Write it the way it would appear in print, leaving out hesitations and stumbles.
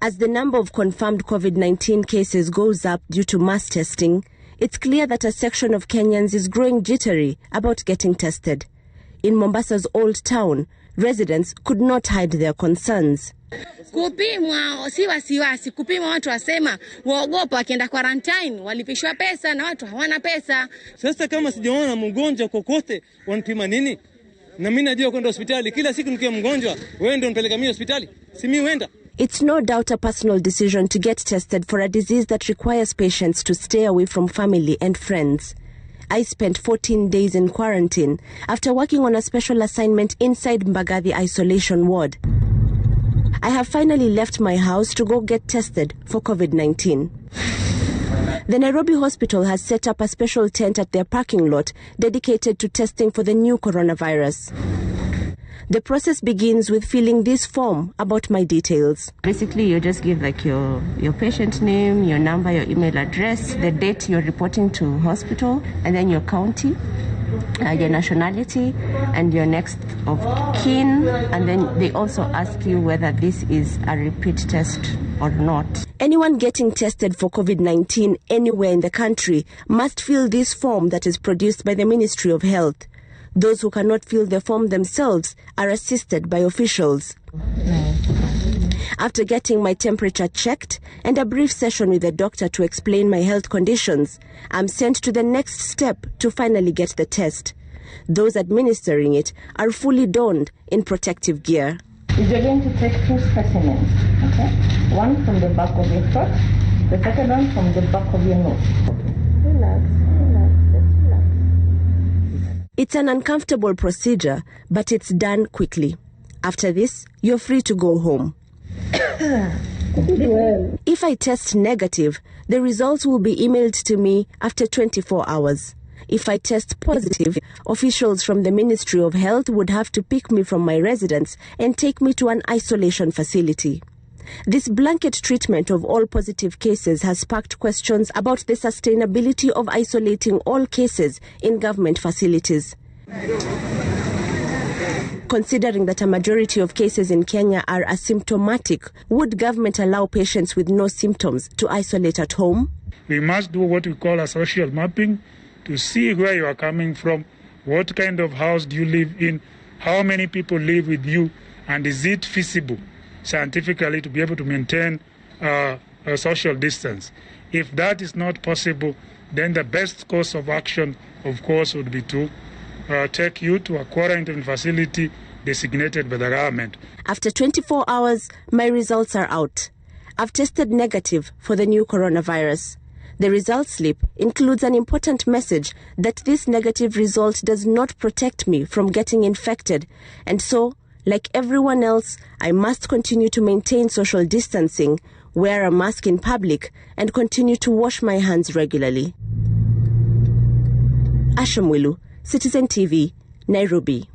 As the number of confirmed COVID-19 cases goes up due to mass testing, it's clear that a section of Kenyans is growing jittery about getting tested. In Mombasa's Old Town, residents could not hide their concerns. Kupimwa si wasiwasi, kupimwa watu wasema waogopa wakienda quarantine walipishwa pesa na watu hawana pesa. Sasa kama sijaona mgonjwa kokote wanipima nini? Na mimi najua kwenda hospitali kila siku nikiwa mgonjwa, wewe ndio unipeleka mimi hospitali? Si mimi huenda. It's no doubt a personal decision to get tested for a disease that requires patients to stay away from family and friends. I spent 14 days in quarantine after working on a special assignment inside Mbagathi isolation ward. I have finally left my house to go get tested for COVID-19. The Nairobi hospital has set up a special tent at their parking lot dedicated to testing for the new coronavirus. The process begins with filling this form about my details. Basically, you just give like your patient name, your number, your email address, the date you're reporting to hospital, and then your county, your nationality, and your next of kin. And then they also ask you whether this is a repeat test or not. Anyone getting tested for COVID-19 anywhere in the country must fill this form that is produced by the Ministry of Health. Those who cannot fill the form themselves are assisted by officials. After getting my temperature checked and a brief session with the doctor to explain my health conditions, I'm sent to the next step to finally get the test. Those administering it are fully donned in protective gear. You're going to take 2 specimens, okay? One from the back of your throat, the second one from the back of your nose. Relax. It's an uncomfortable procedure, but it's done quickly. After this, you're free to go home. If I test negative, the results will be emailed to me after 24 hours. If I test positive, officials from the Ministry of Health would have to pick me from my residence and take me to an isolation facility. This blanket treatment of all positive cases has sparked questions about the sustainability of isolating all cases in government facilities. Considering that a majority of cases in Kenya are asymptomatic, would government allow patients with no symptoms to isolate at home? We must do what we call a social mapping to see where you are coming from, what kind of house do you live in, how many people live with you, and is it feasible scientifically to be able to maintain a social distance. If that is not possible, then the best course of action, of course, would be to take you to a quarantine facility designated by the government. After 24 hours, my results are out. I've tested negative for the new coronavirus. The result slip includes an important message that this negative result does not protect me from getting infected, and so, like everyone else, I must continue to maintain social distancing, wear a mask in public, and continue to wash my hands regularly. Asha, Mwilu, Citizen TV, Nairobi.